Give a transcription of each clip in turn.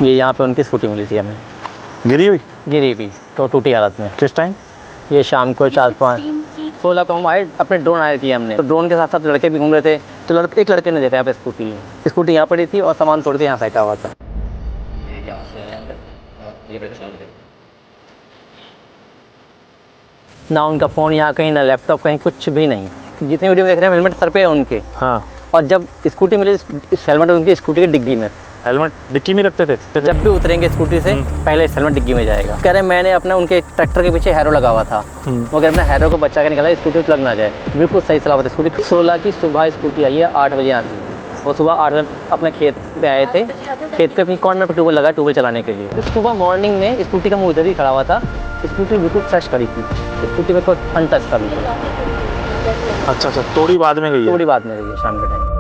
ये यहाँ पे उनकी स्कूटी मिली थी हमें, गिरी हुई? गिरी हुई तो टूटी हालत में। किस टाइम? ये शाम को 4-5-16 को हम आए, अपने ड्रोन आए किए हमने, तो ड्रोन के साथ साथ लड़के भी घूम रहे थे, तो एक लड़के ने देखा यहाँ पे स्कूटी यहाँ पड़ी थी और सामान तोड़ के यहाँ फेंका हुआ था। ना उनका फ़ोन यहाँ कहीं, ना लैपटॉप कहीं, कुछ भी नहीं। जितनी वीडियो देख रहे हैं हेलमेट सर पे है उनके। हाँ। और जब स्कूटी मिली, हेलमेट उनकी स्कूटी की डिग्गी में। हेलमेट डिक्की में रखते थे? जब भी उतरेंगे स्कूटी से पहले हेलमेट डिग्गी में जाएगा। कह रहे मैंने अपना उनके ट्रैक्टर के पीछे हैरो लगा हुआ था, वो कह रहे अपना हैरो को बचा के निकाला, स्कूटी पर लग ना जाए। बिल्कुल सही सलामत स्कूटी। 16 की सुबह स्कूटी आई है 8 बजे यहाँ से। वो सुबह 8 बजे अपने खेत पे आए थे, खेत पे अपनी कॉर्नर पर ट्यूबवेल लगा, ट्यूबवेल चलाने के लिए। सुबह मॉर्निंग में स्कूटी का मुँह इधर ही खड़ा हुआ था, स्कूटी बिल्कुल फ्रेश खड़ी थी, स्कूटी में कोई अनटच था बिल्कुल। अच्छा, थोड़ी बाद में गई है? थोड़ी बाद में गई है शाम के टाइम।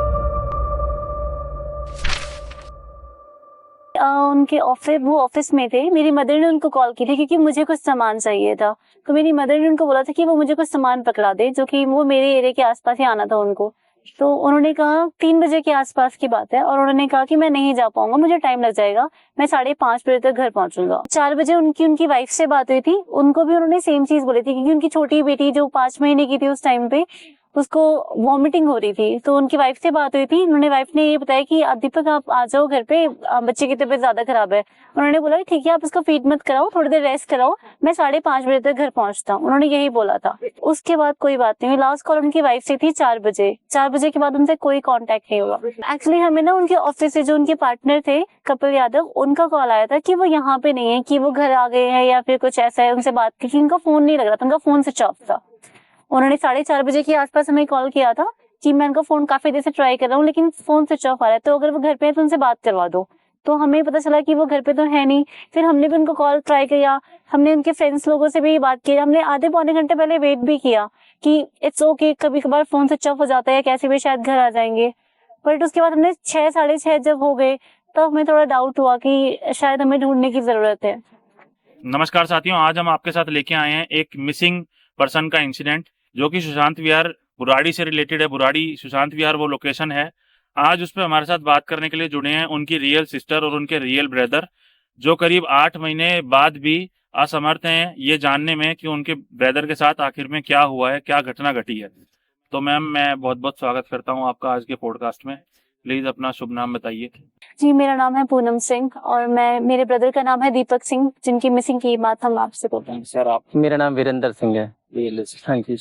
उनके ऑफिस में थे। मेरी मदर ने उनको कॉल की थी क्योंकि मुझे कुछ सामान चाहिए था, तो मेरी मदर ने उनको बोला था कि वो मुझे कुछ सामान पकड़ा दे, जो कि वो मेरे एरिया के आसपास ही आना था उनको। तो उन्होंने कहा 3 बजे के आसपास की बात है, और उन्होंने कहा कि मैं नहीं जा पाऊंगा, मुझे टाइम लग जाएगा, मैं 5:30 बजे तक घर पहुंचूंगा। 4 बजे उनकी वाइफ से बात हुई थी, उनको भी उन्होंने सेम चीज बोली थी, क्योंकि उनकी छोटी बेटी जो 5 महीने की थी उस टाइम पे, उसको वॉमिटिंग हो रही थी। तो उनकी वाइफ से बात हुई थी, उन्होंने वाइफ ने ये बताया कि दीपक आप आ जाओ घर पे, बच्चे की तबीयत ज्यादा खराब है। उन्होंने बोला ठीक है, आप इसको फीड मत कराओ, थोड़ी देर रेस्ट कराओ, मैं 5:30 बजे तक घर पहुंचता हूँ। उन्होंने यही बोला था। उसके बाद कोई बात नहीं हुई। लास्ट कॉल उनकी वाइफ से थी 4 बजे। 4 बजे के बाद उनसे कोई कॉन्टेक्ट नहीं हुआ। एक्चुअली हमें ना उनके ऑफिस से जो उनके पार्टनर थे कपिल यादव, उनका कॉल आया था कि वो यहाँ पे नहीं है, कि वो घर आ गए हैं या फिर कुछ ऐसा है। उनसे बात की, उनका फोन नहीं लग रहा था, उनका फोन स्विच ऑफ था। उन्होंने 4:30 बजे के आसपास हमें कॉल किया था कि मैं उनका फोन काफी देर से ट्राई कर रहा हूँ लेकिन फोन स्विच ऑफ आ रहा है, तो अगर वो घर पे है तो उनसे बात करवा दो। तो हमें पता चला कि वो घर पे तो है नहीं। फिर हमने भी उनको कॉल ट्राई किया, हमने उनके फ्रेंड्स लोगों से भी बात की, हमने आधे पौने घंटे पहले वेट भी किया कि इट्स ओके, कभी कभार फोन स्विच ऑफ हो जाता है, कैसे भी शायद घर आ जाएंगे। बट उसके बाद हमने 6 6:30 जब हो गए तब हमें थोड़ा डाउट हुआ कि शायद हमें ढूंढने की जरूरत है। नमस्कार साथियों, आज हम आपके साथ लेके आए हैं एक मिसिंग पर्सन का इंसिडेंट, जो कि सुशांत विहार बुराड़ी से रिलेटेड है। बुराड़ी सुशांत विहार वो लोकेशन है। आज उस पर हमारे साथ बात करने के लिए जुड़े हैं उनकी रियल सिस्टर और उनके रियल ब्रदर, जो करीब 8 महीने बाद भी असमर्थ हैं ये जानने में कि उनके ब्रदर के साथ आखिर में क्या हुआ है, क्या घटना घटी है। तो मैम, मैं बहुत बहुत स्वागत करता हूँ आपका आज के पॉडकास्ट में। प्लीज अपना शुभ नाम बताइए। जी, मेरा नाम है पूनम सिंह और मेरे ब्रदर का नाम है दीपक सिंह, जिनकी मिसिंग की बात हम आपसे बोलते हैं। सर आप? मेरा नाम वीरेंद्र सिंह है। हाँ जी,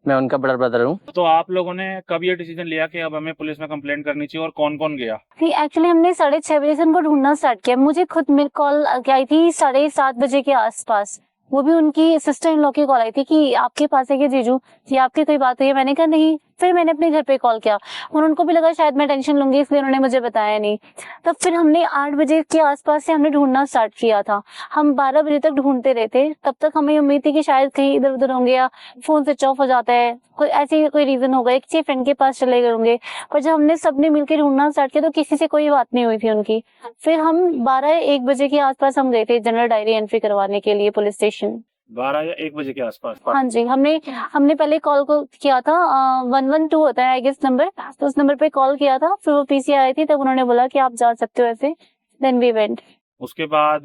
मैं उनका बड़ा ब्रदर हूँ। तो आप लोगों ने कब ये डिसीजन लिया कि अब हमें पुलिस में कंप्लेंट करनी चाहिए, और कौन कौन गया? एक्चुअली हमने 6:30 बजे से उनको ढूंढना स्टार्ट किया। मुझे खुद मेरी कॉल आई थी 7:30 बजे के आसपास। वो भी उनकी सिस्टर इन लॉ की कॉल आई थी कि आपके पास है क्या जीजू, कि आपकी कोई बात हुई है? मैंने कहा नहीं। फिर मैंने अपने घर पे कॉल किया और उनको भी लगा शायद मैं टेंशन लूंगी, इसलिए उन्होंने मुझे बताया नहीं। तब फिर हमने 8 बजे के आसपास से हमने ढूंढना स्टार्ट किया था। हम 12 बजे तक ढूंढते रहे थे। तब तक हमें उम्मीद थी कि शायद कहीं इधर उधर होंगे या फोन स्विच ऑफ हो जाता है, कोई ऐसे कोई रीजन होगा, किसी फ्रेंड के पास चले गए होंगे। पर जब हमने सबने मिलकर ढूंढना स्टार्ट किया तो किसी से कोई बात नहीं हुई थी उनकी। फिर हम 12-1 बजे के आसपास हम गए थे जनरल डायरी एंट्री करवाने के लिए पुलिस स्टेशन। 12 या 1 बजे के आसपास? हाँ जी, हमने पहले कॉल को किया था, 112 होता है आई गेस नंबर, तो उस नंबर पे कॉल किया था। फिर वो पीसी आई थी, तब उन्होंने बोला कि आप जा सकते हो ऐसे। Then we went. उसके बाद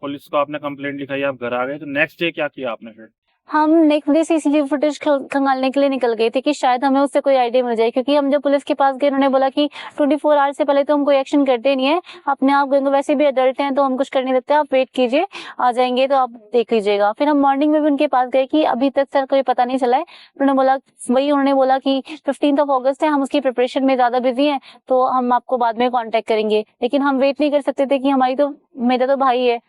पुलिस को आपने कंप्लेंट लिखाई, आप घर आ गए, तो नेक्स्ट डे क्या किया आपने फिर? हम नेक्स्ट डे सीसीटीवी फुटेज खंगालने के लिए निकल गए थे कि शायद हमें उससे कोई आइडिया मिल जाए, क्योंकि हम जब पुलिस के पास गए उन्होंने बोला कि 24 आवर्स से पहले तो हम कोई एक्शन करते नहीं है, अपने आप गए, वैसे भी अडल्ट हैं तो हम कुछ कर नहीं सकते, आप वेट कीजिए, आ जाएंगे तो आप देख लीजिएगा। फिर हम मॉर्निंग में भी उनके पास गए कि अभी तक सर कोई पता नहीं चला है। उन्होंने बोला कि 15 अगस्त है, हम उसकी प्रिपरेशन में ज्यादा बिजी हैं, तो हम आपको बाद में कॉन्टेक्ट करेंगे। लेकिन हम वेट नहीं कर सकते थे कि मेरा तो भाई है,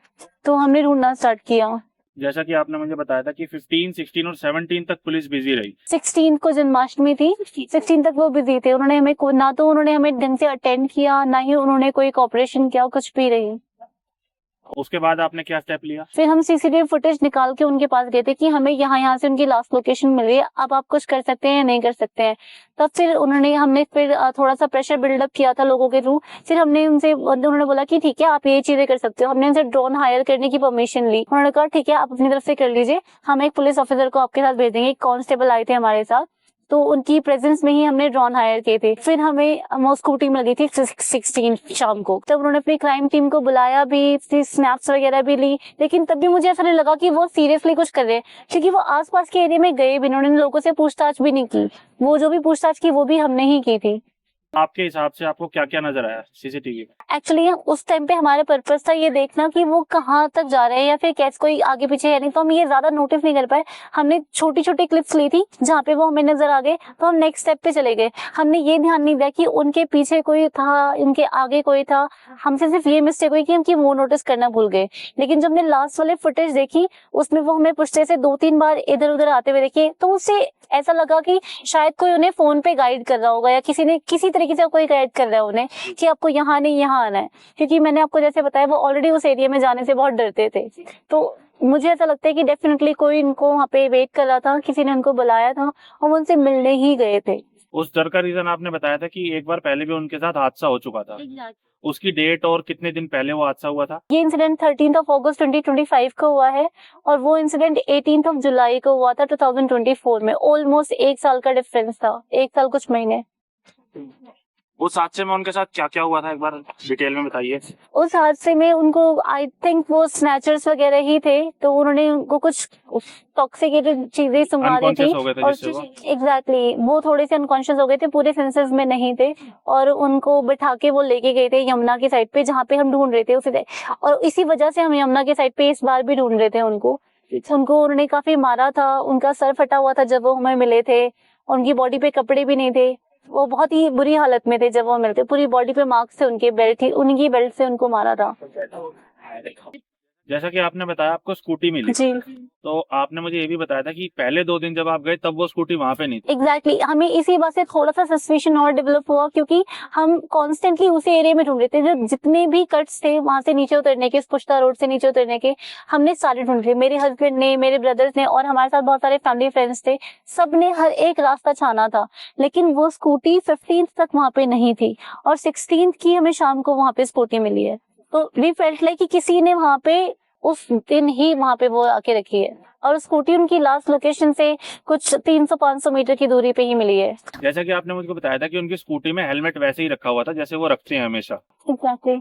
तो हमने ढूंढना स्टार्ट किया। जैसा कि आपने मुझे बताया था कि 15, 16 और 17 तक पुलिस बिजी रही। 16 को जन्माष्टमी थी, 16 तक वो बिजी थे। उन्होंने हमें ढंग से अटेंड किया, ना ही उन्होंने कोई कोऑपरेशन किया, कुछ भी नहीं। उसके बाद आपने क्या स्टेप लिया? फिर हम सीसीटीवी फुटेज निकाल के उनके पास गए थे कि हमें यहाँ से उनकी लास्ट लोकेशन मिली है, अब आप कुछ कर सकते हैं या नहीं कर सकते हैं। तब फिर हमने थोड़ा सा प्रेशर बिल्डअप किया था लोगों के थ्रू। फिर उन्होंने बोला कि ठीक है आप ये चीजें कर सकते हो। हमने उनसे ड्रोन हायर करने की परमिशन ली। उन्होंने कहा ठीक है आप अपनी तरफ से कर लीजिए, हम एक पुलिस ऑफिसर को आपके साथ भेज देंगे। एक कांस्टेबल आए थे हमारे साथ, तो उनकी प्रेजेंस में ही हमने ड्रोन हायर किए थे। फिर हमें वो स्कूटी मिल गई थी 16 शाम को, तब उन्होंने अपनी क्राइम टीम को बुलाया भी, स्नैप्स वगैरह भी ली, लेकिन तब भी मुझे ऐसा नहीं लगा कि वो सीरियसली कुछ कर रहे हैं, क्योंकि वो आसपास के एरिया में गए भी, उन्होंने लोगों से पूछताछ भी नहीं की। वो जो भी पूछताछ की वो भी हमने ही की थी। आपके हिसाब से आपको क्या क्या नजर आया सीसीटीवी में? एक्चुअली उस टाइम पे हमारा पर्पस था ये देखना कि वो कहाँ तक जा रहे हैं या फिर कैसे कोई आगे पीछे है नहीं, तो हम ये ज्यादा नोटिस नहीं कर पाए। हमने छोटी छोटी क्लिप्स ली थी जहाँ पे वो हमें नजर आ गए, तो हम नेक्स्ट स्टेप पे चले गए। हमने ये ध्यान नहीं दिया कि उनके पीछे कोई था, इनके आगे कोई था। हमसे सिर्फ ये मिस्टेक हुई कि हम वो नोटिस करना भूल गए। लेकिन जब हमने लास्ट वाले फुटेज देखी, उसमें वो हमें पुश्ते से 2-3 बार इधर उधर आते हुए देखे, तो उससे ऐसा लगा कि शायद कोई उन्हें फोन पे गाइड कर रहा होगा, या किसी तरीके से कोई गाइड कर रहा है उन्हें कि आपको यहाँ नहीं यहाँ आना है। क्योंकि मैंने आपको जैसे बताया, वो ऑलरेडी उस एरिया में जाने से बहुत डरते थे। तो मुझे ऐसा लगता है कि डेफिनेटली कोई इनको वहाँ पे वेट कर रहा था, किसी ने उनको बुलाया था और वो उनसे मिलने ही गए थे। उस डर का रीजन आपने बताया था कि एक बार पहले भी उनके साथ हादसा हो चुका था। उसकी डेट और कितने दिन पहले वो हादसा हुआ था? ये इंसिडेंट 13 अगस्त 2025 को हुआ है और वो इंसिडेंट 18 जुलाई को हुआ था 2024 में। ऑलमोस्ट 1 साल का डिफरेंस था, 1 साल कुछ महीने। उस हादसे में उनके साथ क्या क्या हुआ था, एक बार डिटेल में बताइए। उस हादसे में उनको आई थिंक वो स्नैचर्स वगैरह ही थे, तो उन्होंने उनको कुछ टॉक्सिकेटेड चीजें सुंघा दी थी और एग्जैक्टली वो थोड़े से अनकॉन्शियस हो गए थे, पूरे सेंसेस में नहीं थे, और उनको बिठा के वो लेके गए थे यमुना की साइड पे, जहाँ पे हम ढूंढ रहे थे उसे। और इसी वजह से हम यमुना की साइड पे इस बार भी ढूंढ रहे थे उनको। उन्होंने काफी मारा था, उनका सर फटा हुआ था जब वो हमें मिले थे, उनकी बॉडी पे कपड़े भी नहीं थे, वो बहुत ही बुरी हालत में थे जब वो मिलते। पूरी बॉडी पे मार्क्स थे, उनके बेल्ट थी, उनकी बेल्ट से उनको मारा था। जैसा कि आपने बताया आपको स्कूटी मिली जी, तो आपने मुझे ये भी बताया था कि पहले 2 दिन जब आप गए तब वो स्कूटी वहाँ पे नहीं थी। एग्जैक्टली हमें इसी बात से थोड़ा सा सस्पिशन और डेवलप हुआ, क्योंकि हम कॉन्स्टेंटली उसी एरिया में ढूंढ रहे थे। जो जितने भी कट्स थे वहां से नीचे उतरने के, पुश्ता रोड से नीचे उतरने के, हमने सारे ढूंढ रहे। मेरे हस्बैंड ने, मेरे ब्रदर्स ने और हमारे साथ बहुत सारे फैमिली फ्रेंड्स थे, सबने हर एक रास्ता छाना था, लेकिन वो स्कूटी 15 तक वहां पे नहीं थी और 16 की हमें शाम को वहां पे स्कूटी मिली है। तो वी फेल्ट लाइक कि किसी ने वहां पे उस दिन ही वहां पे वो आके रखी है, और स्कूटी उनकी लास्ट लोकेशन से कुछ 300-500 मीटर की दूरी पे ही मिली है। जैसा कि आपने मुझको बताया था कि उनकी स्कूटी में हेलमेट वैसे ही रखा हुआ था जैसे वो रखते हैं हमेशा। एग्जैक्टली।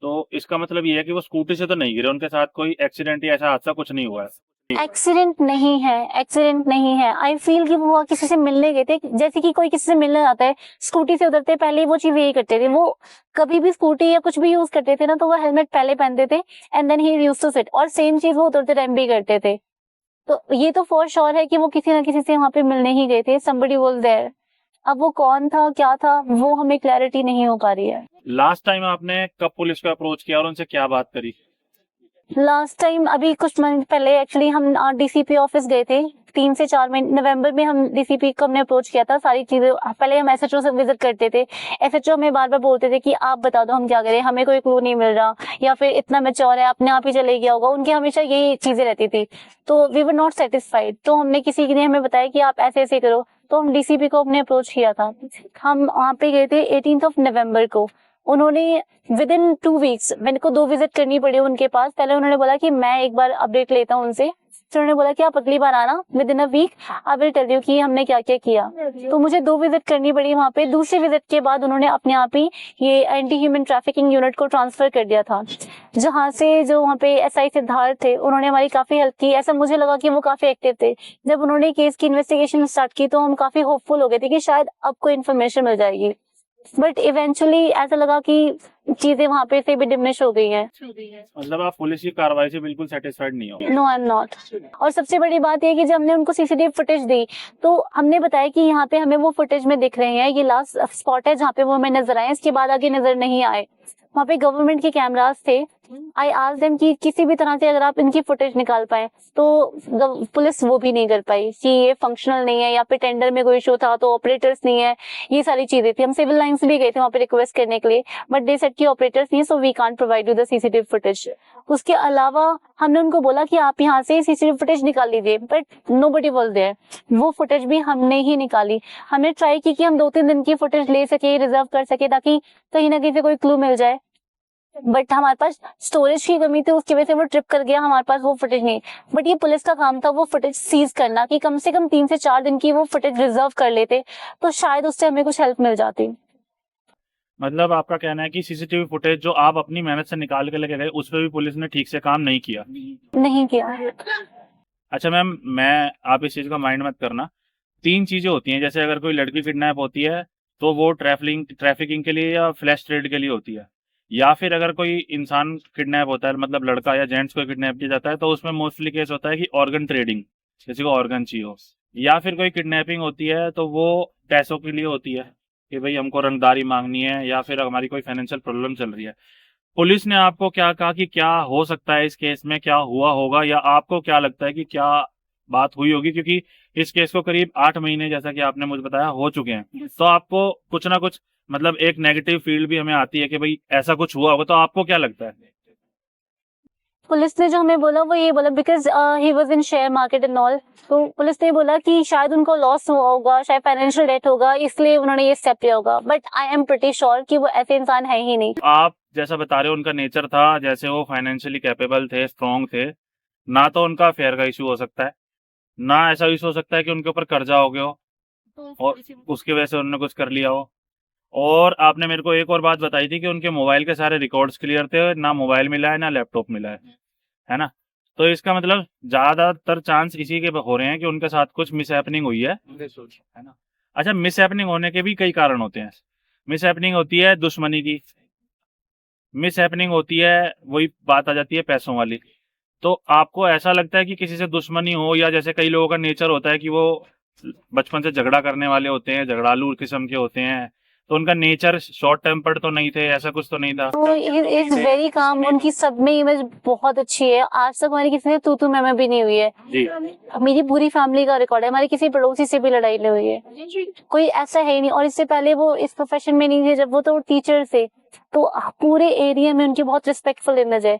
तो इसका मतलब ये है कि वो स्कूटी से तो नहीं गिरे, उनके साथ कोई एक्सीडेंट या ऐसा हादसा कुछ नहीं हुआ है। एक्सीडेंट नहीं है, एक्सीडेंट नहीं है। आई फील कि वो किसी से मिलने गए थे, जैसे कि कोई किसी से मिलने जाता है, स्कूटी से उतरते पहले वो चीज यही करते थे। वो कभी भी स्कूटी या कुछ भी यूज करते थे ना, तो वो हेलमेट पहले पहनते थे and then he used to sit, और सेम चीज वो उतरते टाइम भी करते थे। तो ये तो फॉर श्योर है कि वो किसी ना किसी से वहां पे मिलने ही गए थे। somebody was there। अब वो कौन था, क्या था, वो हमें क्लैरिटी नहीं हो पा रही है। लास्ट टाइम आपने कब पुलिस को अप्रोच किया और उनसे क्या बात करी? लास्ट टाइम अभी कुछ मंथ पहले एक्चुअली हम डीसीपी ऑफिस गए थे। 3 से 4 महीने नवंबर में हम डीसीपी को हमने अप्रोच किया था सारी चीजें। पहले हम एसएचओ से विजिट करते थे, एसएचओ हमें बार बार बोलते थे कि आप बता दो हम क्या करें, हमें कोई क्लू नहीं मिल रहा, या फिर इतना मैच्योर है अपने आप ही चले गया होगा। उनकी हमेशा यही चीजें रहती थी, तो वी वर नॉट सेटिस्फाइड। तो हमने किसी ने हमें बताया कि आप ऐसे ऐसे करो, तो हम डीसीपी को अपने अप्रोच किया था। हम वहाँ पे गए थे 18 नवंबर को। उन्होंने विद इन 2 वीक्स, मेरे को 2 विजिट करनी पड़ी उनके पास। पहले उन्होंने बोला कि मैं एक बार अपडेट लेता हूँ उनसे, फिर उन्होंने बोला कि आप अगली बार आना within a week, I will tell you कि हमने क्या क्या किया। तो मुझे 2 विजिट करनी पड़ी वहाँ पे। दूसरे विजिट के बाद उन्होंने अपने आप ही ये एंटी ह्यूमन ट्रैफिकिंग यूनिट को ट्रांसफर कर दिया था, जहाँ से जो वहाँ पे एसआई सिद्धार्थ थे, उन्होंने हमारी काफी हेल्प की। ऐसा मुझे लगा कि वो काफी एक्टिव थे। जब उन्होंने केस की इन्वेस्टिगेशन स्टार्ट की तो हम काफी होपफुल हो गए थे कि शायद अब कोई इन्फॉर्मेशन मिल जाएगी, बट इवेंचुअली ऐसा लगा कि चीजें वहाँ पे से भी डिमिनिश हो गई हैं। मतलब आप पुलिस की कार्रवाई से बिल्कुल सेटिस्फाइड नहीं हो? No, I am not. और सबसे बड़ी बात यह कि जब हमने उनको सीसीटीवी फुटेज दी, तो हमने बताया कि यहाँ पे हमें वो फुटेज में दिख रहे हैं, ये लास्ट स्पॉट है जहाँ पे वो हमें नजर आए, इसके बाद आगे नजर नहीं आए। वहाँ पे गवर्नमेंट के कैमरास थे। आई आस्क्ड देम कि किसी भी तरह से अगर आप इनकी फुटेज निकाल पाए, तो पुलिस वो भी नहीं कर पाई कि ये फंक्शनल नहीं है, या फिर टेंडर में कोई इशू था तो ऑपरेटर्स नहीं है, ये सारी चीजें थी। हम सिविल लाइन्स भी गए थे वहाँ पे रिक्वेस्ट करने के लिए, बट दे सेड कि ऑपरेटर्स नहीं है, so we can't provide you the CCTV footage. उसके अलावा हमने उनको बोला कि आप यहाँ से सीसीटीवी फुटेज निकाल लीजिए, बट नोबडी वाज देयर। वो फुटेज भी हमने ही निकाली। हमने ट्राई की कि हम 2-3 दिन की फुटेज ले सके, रिजर्व कर सके, ताकि कहीं ना कहीं से कोई क्लू मिल जाए, बट हमारे पास स्टोरेज की कमी थी, उसकी वजह से वो ट्रिप कर गया, हमारे पास वो फुटेज नहीं। बट ये पुलिस का काम था वो फुटेज सीज करना, कि कम से कम 3 से 4 दिन की वो फुटेज रिजर्व कर लेते, तो शायद उससे हमें कुछ हेल्प मिल जाती। मतलब आपका कहना है कि सीसीटीवी फुटेज जो आप अपनी मेहनत से निकाल के लेके गए उस पर भी पुलिस ने ठीक से काम नहीं किया? नहीं किया। अच्छा मैम, मैं आप इस चीज़ का माइंड मत करना। 3 चीज़ें होती हैं, जैसे अगर कोई लड़की किडनैप होती है तो वो ट्रैफिकिंग के लिए या फ्लैश ट्रेड के लिए होती है, या फिर अगर कोई इंसान किडनैप होता है, मतलब लड़का या जेंट्स को किडनैप किया जाता है, तो उसमें मोस्टली केस होता है कि ऑर्गन ट्रेडिंग, किसी को ऑर्गन चाहिए हो, या फिर कोई किडनैपिंग होती है तो वो पैसों के लिए होती है कि भाई हमको रंगदारी मांगनी है, या फिर हमारी कोई फाइनेंशियल प्रॉब्लम चल रही है। पुलिस ने आपको क्या कहा कि क्या हो सकता है इस केस में, क्या हुआ होगा, या आपको क्या लगता है कि क्या बात हुई होगी? क्योंकि इस केस को करीब 8 महीने, जैसा कि आपने मुझे बताया, हो चुके हैं, तो आपको कुछ ना कुछ मतलब एक नेगेटिव फील्ड भी हमें आती है कि भाई ऐसा कुछ हुआ होगा, तो आपको क्या लगता है? पुलिस ने जो हमें बोला वो ये बोला, because he was in share market and all, तो पुलिस ने बोला कि शायद उनको लॉस हुआ होगा, शायद फाइनेंशियल डेट होगा, इसलिए उन्होंने ये स्टेप लिया होगा। But I am pretty sure कि वो ऐसे इंसान है ही नहीं। आप जैसा बता रहे हो उनका नेचर था, जैसे वो फाइनेंशियली कैपेबल थे, स्ट्रॉन्ग थे, ना तो उनका अफेयर का इशू हो सकता है, ना ऐसा इशू हो सकता है कि उनके ऊपर कर्जा हो गया हो और उसकी वजह से उन्होंने कुछ कर लिया हो। और आपने मेरे को एक और बात बताई थी कि उनके मोबाइल के सारे रिकॉर्ड्स क्लियर थे, ना मोबाइल मिला है ना लैपटॉप मिला है ना? तो इसका मतलब ज्यादातर चांस इसी के हो रहे हैं कि उनके साथ कुछ मिसहैपनिंग हुई है ना? अच्छा, मिसहैपनिंग होने के भी कई कारण होते हैं। मिसहैपनिंग होती है दुश्मनी की, मिसहैपनिंग होती है, वही बात आ जाती है पैसों वाली। तो आपको ऐसा लगता है कि किसी से दुश्मनी हो, या जैसे कई लोगों का नेचर होता है कि वो बचपन से झगड़ा करने वाले होते हैं, झगड़ालू किस्म के होते हैं, तो उनका नेचर शॉर्ट टेम्पर्ड तो नहीं थे, ऐसा कुछ तो नहीं था? वो इज वेरी काम, उनकी सब में इमेज बहुत अच्छी है। आज तक हमारी किसी से तू मैं भी नहीं हुई है जी। मेरी पूरी फैमिली का रिकॉर्ड है, हमारी किसी पड़ोसी से भी लड़ाई नहीं हुई है, कोई ऐसा है ही नहीं। और इससे पहले वो इस प्रोफेशन में नहीं थे, जब वो तो टीचर थे, तो पूरे एरिया में उनकी बहुत रिस्पेक्टफुल इमेज है।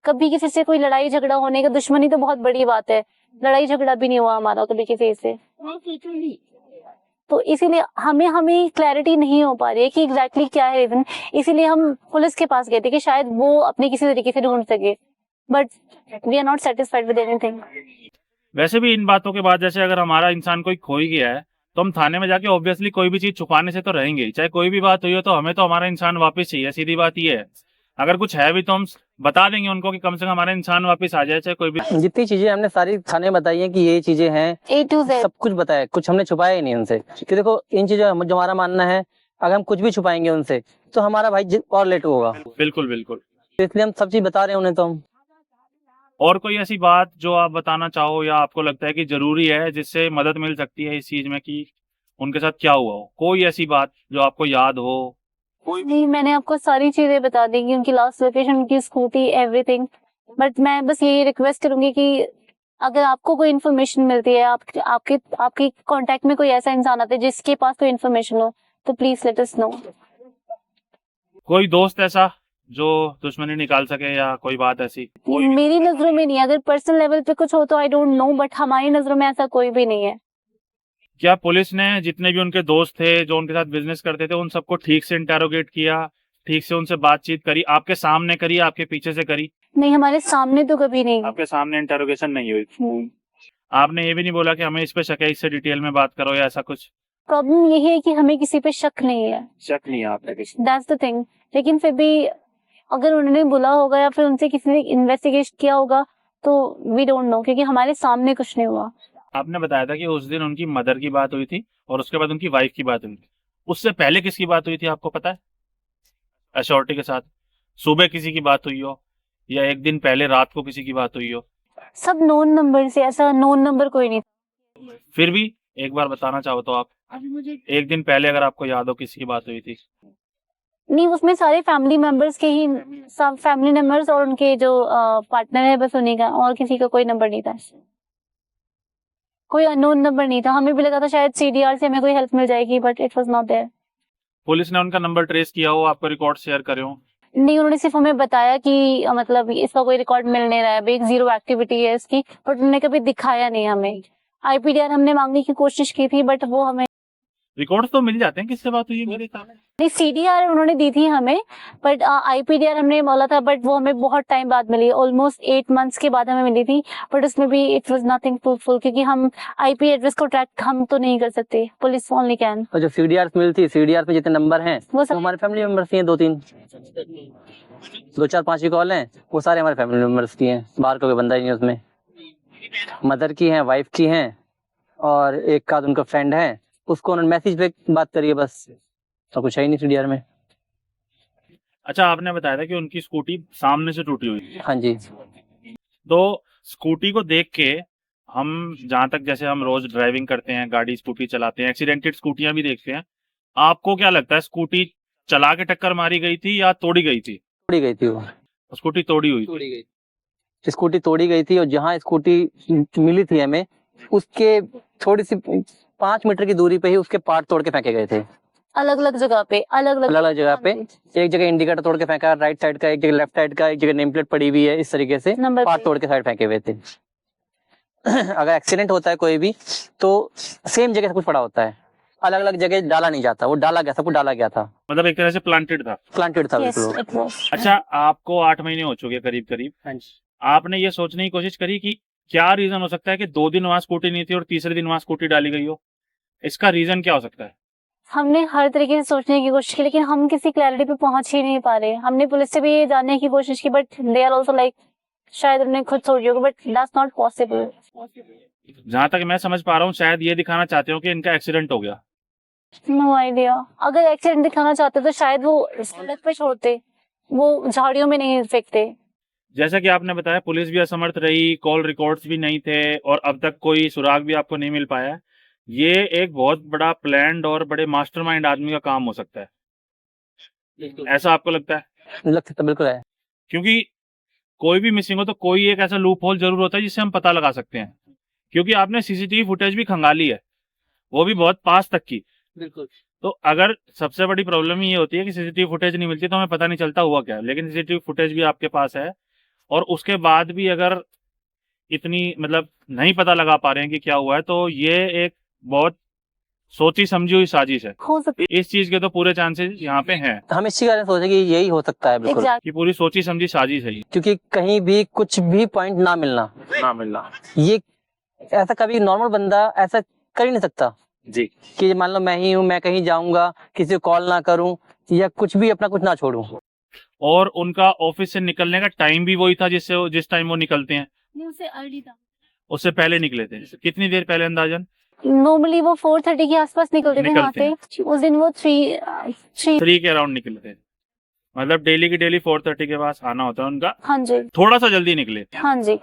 कभी किसी से कोई लड़ाई झगड़ा होने का, दुश्मनी तो बहुत बड़ी बात है, लड़ाई झगड़ा भी नहीं हुआ हमारा कभी किसी से। तो इसीलिए हमें क्लैरिटी नहीं हो पा रही है कि एग्जैक्टली क्या है रीजन। इसीलिए हम पुलिस के पास गए थे कि शायद वो अपने किसी तरीके से ढूंढ सके, but we are not satisfied with anything. वैसे भी इन बातों के बाद, जैसे अगर हमारा इंसान कोई खो ही गया है तो हम थाने में जाके ऑब्वियसली कोई भी चीज छुपाने से तो रहेंगे ही, चाहे कोई भी बात हुई हो तो हमें तो हमारा इंसान वापस चाहिए, सीधी बात ये है। अगर कुछ है भी तो हम बता देंगे उनको कि कम से कम हमारा इंसान वापस आ जाए, चाहे कोई भी। जितनी चीजें हमने सारी थाने में बताई हैं कि ये चीजें हैं, A to Z सब कुछ बताया, कुछ हमने छुपाया ही नहीं उनसे। कि देखो इन चीजों जो हमारा मानना है, अगर हम कुछ भी छुपाएंगे उनसे तो हमारा भाई और लेट होगा, बिल्कुल बिल्कुल। तो इसलिए हम सब चीज बता रहे हैं उन्हें। तो हम और कोई ऐसी बात जो आप बताना चाहो, या आपको लगता है कि जरूरी है, जिससे मदद मिल सकती है इस चीज में कि उनके साथ क्या हुआ हो, कोई ऐसी बात जो आपको याद हो? नहीं, मैंने आपको सारी चीजें बता दी कि उनकी लास्ट लोकेशन, उनकी स्कूटी, एवरीथिंग। बट मैं बस यही रिक्वेस्ट करूंगी कि अगर आपको कोई इन्फॉर्मेशन मिलती है, आपके कांटेक्ट में कोई ऐसा इंसान आता है जिसके पास कोई इन्फॉर्मेशन हो, तो प्लीज लेट अस नो। कोई दोस्त ऐसा जो दुश्मनी निकाल सके, या कोई बात ऐसी? मेरी नजरों में नहीं है, अगर पर्सनल लेवल पे कुछ हो तो आई डोंट नो, बट हमारी नजरों में ऐसा कोई भी नहीं है। क्या पुलिस ने जितने भी उनके दोस्त थे जो उनके साथ बिजनेस करते थे, उन सबको ठीक से इंटेरोगेट किया, ठीक से उनसे बातचीत करी? आपके सामने करी, आपके पीछे से करी? नहीं, हमारे सामने तो कभी नहीं। आपके सामने इंटेरोगेशन नहीं हुई? आपने ये भी नहीं बोला कि हमें इस पे शक है, इससे डिटेल में बात करो, या ऐसा कुछ? प्रॉब्लम यही है कि हमें किसी पे शक नहीं है, शक नहीं है आप पे किसी? That's the thing. लेकिन फिर भी अगर उन्होंने बोला होगा या फिर उनसे किसी ने इन्वेस्टिगेट किया होगा तो वी डोंट नो, क्योंकि हमारे सामने कुछ नहीं हुआ। आपने बताया था कि उस दिन उनकी मदर की बात हुई थी और उसके बाद उनकी वाइफ की बात हुई थी, उससे पहले किसकी बात हुई थी आपको पता है? अश्योरिटी के साथ सुबह किसी की बात हुई हो, या एक दिन पहले रात को किसी की बात हुई हो? सब नोन नंबर से, ऐसा नोन नंबर कोई नहीं। फिर भी एक बार बताना चाहो तो आप, एक दिन पहले अगर आपको याद हो किसी की बात हुई थी? नहीं, उसमें सारे फैमिली मेंबर्स के ही, सब फैमिली मेंबर्स और उनके जो पार्टनर है, बस उन्हीं का, और किसी का कोई नंबर नहीं था, कोई अननोन नंबर नहीं था। हमें भी लगा था शायद सीडीआर से हमें कोई हेल्प मिल जाएगी, but it was not there. Police ने उनका नंबर ट्रेस किया हो, आपको रिकॉर्ड शेयर करे हो? नहीं, उन्होंने सिर्फ हमें बताया कि मतलब इसका कोई रिकॉर्ड मिल नहीं रहा है, एक जीरो एक्टिविटी है इसकी, बट उन्होंने कभी दिखाया नहीं हमें। आईपीडीआर हमने मांगने की कोशिश की थी, बट वो हमें रिकॉर्ड्स तो मिल जाते हैं, किससे बात हुई है मेरे सामने? नहीं, CDR उन्होंने दी थी हमें, बट IPDR हमने बोला था, बट वो हमें बहुत टाइम बाद मिली, ऑलमोस्ट 8 मंथ्स के बाद हमें मिली थी, बट उसमें भी इट वाज नथिंग फ्रूटफुल, क्योंकि हम IP एड्रेस को ट्रैक हम तो नहीं कर सकते, पुलिस ओनली कैन। और जो CDR मिलती है, CDR पे जितने नंबर हैं वो वो सब हमारे फैमिली मेंबर्स की हैं, 2-3 2-4-5 ही कॉल हैं, वो सारे हमारे फैमिली मेंबर्स की हैं, बाहर का कोई बंदा ही नहीं है उसमें। मदर की हैं, वाइफ की हैं, और एक का उनका फ्रेंड है, उसको उन्होंने मैसेज पे बात करी है बस, तो कुछ है ही नहीं CDR में। अच्छा, आपने बताया था कि उनकी स्कूटी सामने से टूटी हुई है। हाँ जी। तो स्कूटी को देख के हम, जहां तक जैसे हम रोज ड्राइविंग करते हैं, गाड़ी स्कूटी चलाते हैं, एक्सीडेंटेड स्कूटियां भी देखते हैं, आपको क्या लगता है स्कूटी चला के टक्कर मारी गई थी या तोड़ी गई थी? तोड़ी गई थी वो, स्कूटी तोड़ी हुई थी। स्कूटी तोड़ी गई थी, और जहाँ स्कूटी मिली थी हमें, उसके थोड़ी सी 5 मीटर की दूरी पे ही उसके पार्ट तोड़ के फेंके गए थे, अलग अलग जगह पे, अलग अलग जगह पे। एक जगह इंडिकेटर तोड़ के फेंका राइट साइड का, एक जगह लेफ्ट साइड का, एक जगह नेम प्लेट पड़ी हुई है, इस तरीके से नंबर पार्ट तोड़ के साइड फेंके हुए थे। अगर एक्सीडेंट होता है कोई भी, तो सेम जगह सब कुछ पड़ा होता है, अलग अलग जगह डाला नहीं जाता, वो डाला गया, सब कुछ डाला गया था, मतलब एक तरह से प्लांटेड था। प्लांटेड था यस बिल्कुल। It was. अच्छा, आपको 8 महीने हो चुके करीब करीब, आपने ये सोचने की कोशिश करी कि क्या रीजन हो सकता है कि 2 दिन वहां स्कूटी नहीं थी और तीसरे दिन वहां स्कूटी डाली गई हो? इसका रीजन क्या हो सकता है? हमने हर तरीके से सोचने की कोशिश की, लेकिन हम किसी क्लैरिटी पे पहुंच ही नहीं पा रहे। हमने पुलिस से भी ये जानने की कोशिश की, but they are also like शायद उन्होंने खुद सोच लिया, बट दैट्स नॉट पॉसिबल। जहां तक मैं समझ पा रहा हूँ, शायद ये दिखाना चाहते हो कि इनका एक्सीडेंट हो गया। नो आइडिया, अगर एक्सीडेंट दिखाना चाहते तो शायद वो सड़क पे छोड़ते, वो झाड़ियों में नहीं फेंकते। जैसा कि आपने बताया, पुलिस भी असमर्थ रही, कॉल रिकॉर्ड्स भी नहीं थे, और अब तक कोई सुराग भी आपको नहीं मिल पाया। ये एक बहुत बड़ा प्लान्ड और बड़े मास्टरमाइंड आदमी का काम हो सकता है, ऐसा आपको लगता है? लग सकता बिल्कुल है, क्योंकि कोई भी मिसिंग हो तो कोई एक ऐसा लूप होल जरूर होता है जिससे हम पता लगा सकते हैं, क्योंकि आपने CCTV फुटेज भी खंगाली है, वो भी बहुत पास तक की। बिल्कुल। तो अगर सबसे बड़ी प्रॉब्लम ये होती है कि CCTV फुटेज नहीं मिलती तो हमें पता नहीं चलता हुआ क्या, लेकिन CCTV फुटेज भी आपके पास है, और उसके बाद भी अगर इतनी मतलब नहीं पता लगा पा रहे हैं कि क्या हुआ है, तो ये एक बहुत सोची समझी हुई साजिश है। हो सकता इस चीज के तो पूरे चांसेस यहाँ पे हैं हम इसी कारण सोचे कि यही हो सकता है बिल्कुल, एग्जैक्ट। कि पूरी सोची समझी साजिश है ये। क्योंकि कहीं भी कुछ भी पॉइंट ना मिलना, ये ऐसा कभी नॉर्मल बंदा ऐसा कर ही नहीं सकता जी। कि मान लो मैं ही हूँ, मैं कहीं जाऊंगा, किसी को कॉल ना करूं, या कुछ भी अपना कुछ ना छोड़ूं। और उनका ऑफिस से निकलने का टाइम भी वही था जिस टाइम वो निकलते हैं, उससे अर्ली था, उससे पहले निकले थे। कितनी देर पहले अंदाजन? नॉर्मली वो 4:30 के आसपास निकलते थे यहाँ निकलते से। उस दिन वो 3 3 के अराउंड निकले थे, मतलब डेली की डेली 4:30 के पास आना होता है उनका। हाँ जी, थोड़ा सा जल्दी निकले, हाँ जी,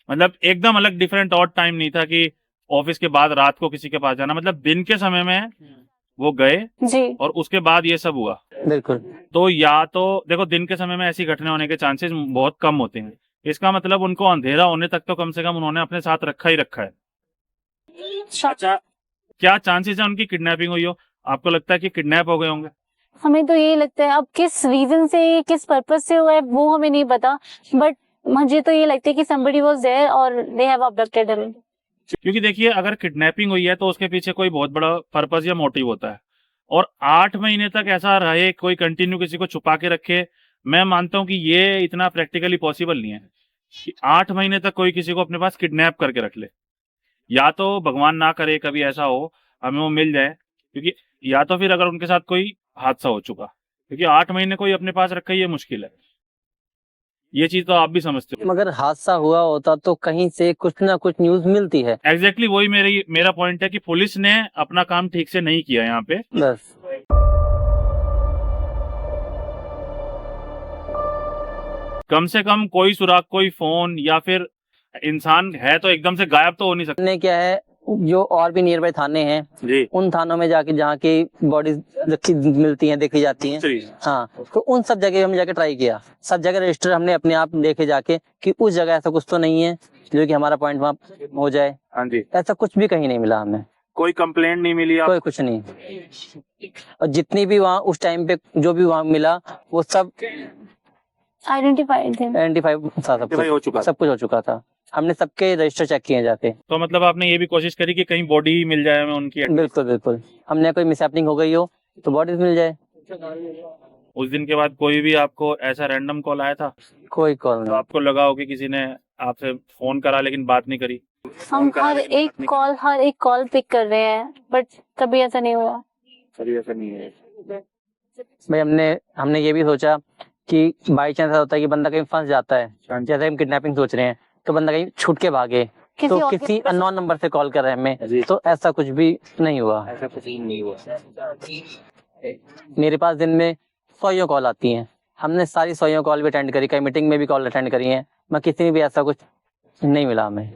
मतलब एकदम अलग डिफरेंट और टाइम नहीं था कि ऑफिस के बाद रात को किसी के पास जाना, मतलब दिन के समय में वो गए जी, और उसके बाद ये सब हुआ। बिल्कुल। तो या तो देखो, दिन के समय में ऐसी घटना होने के चांसेस बहुत कम होते हैं, इसका मतलब उनको अंधेरा होने तक तो कम से कम उन्होंने अपने साथ रखा ही रखा है। अच्छा, क्या चांसेस है उनकी किडनैपिंग हुई हो? आपको लगता है कि किडनैप हो गए होंगे? हमें तो यही लगता है, अब किस रीजन से, किस पर्पस से हुआ है वो हमें नहीं पता, बट मुझे तो ये लगता है कि somebody was there और they have abducted him। क्योंकि देखिए, अगर किडनैपिंग हुई है तो उसके पीछे कोई बहुत बड़ा पर्पस या मोटिव होता है, और 8 महीने तक ऐसा रहे, कोई कंटिन्यू किसी को छुपा के रखे, मैं मानता हूं कि ये इतना प्रैक्टिकली पॉसिबल नहीं है कि 8 महीने तक कोई किसी को अपने पास किडनैप करके रख ले। या तो भगवान ना करे कभी ऐसा हो, हमें वो मिल जाए, क्योंकि या तो फिर अगर उनके साथ कोई हादसा हो चुका, क्योंकि 8 महीने कोई अपने पास रखा ये मुश्किल है, ये चीज तो आप भी समझते हो। मगर हादसा हुआ होता तो कहीं से कुछ ना कुछ न्यूज मिलती है। एग्जैक्टली वही मेरा पॉइंट है कि पुलिस ने अपना काम ठीक से नहीं किया यहाँ पे। बस कम से कम कोई सुराग, कोई फोन, या फिर इंसान है तो एकदम से गायब तो हो नहीं सकता। ने क्या है, जो और भी नियर बाय थाने हैं, जी, उन थानों में जाके जहाँ की बॉडी रखी मिलती हैं, देखी जाती हैं, हाँ, तो उन सब जगह हमने जाके ट्राई किया, सब जगह रजिस्टर हमने अपने आप देखे जाके कि उस जगह ऐसा कुछ तो नहीं है जो कि हमारा पॉइंट वहाँ हो जाए। हाँ जी। ऐसा कुछ भी कहीं नहीं मिला हमें, कोई कंप्लेंट नहीं मिली आप? कोई कुछ नहीं। और जितनी भी वहाँ उस टाइम पे जो भी वहाँ मिला, वो सब आइडेंटिफाइड थे। आइडेंटिफाई था, सब कुछ हो चुका था। हमने सबके रजिस्टर चेक किए जाके। तो मतलब आपने ये भी कोशिश करी कि कहीं बॉडी मिल जाए हमें उनकी? बिल्कुल बिल्कुल, हमने कोई मिसहैपनिंग हो गई हो तो बॉडी मिल जाए। उस दिन के बाद कोई भी आपको ऐसा रैंडम कॉल आया था? कोई कॉल तो नहीं। आपको लगा हो कि किसी ने आपसे फोन करा लेकिन बात नहीं करी? हम हर एक कॉल पिक कर रहे हैं, बट कभी ऐसा नहीं हुआ। भाई हमने ये भी सोचा कि बाई चांस ऐसा होता है कि बंदा कहीं फंस जाता है, जैसे हम किडनैपिंग सोच रहे हैं, तो बंदा कहीं छूट के भागे, तो और किसी अननोन नंबर से कॉल कर रहे हैं हमें, तो ऐसा कुछ भी नहीं हुआ। मेरे पास दिन में 100 कॉल आती हैं, हमने सारी 100 कॉल भी अटेंड करी, कई मीटिंग में भी कॉल अटेंड करी है, मैं किसी में भी ऐसा कुछ नहीं मिला हमें।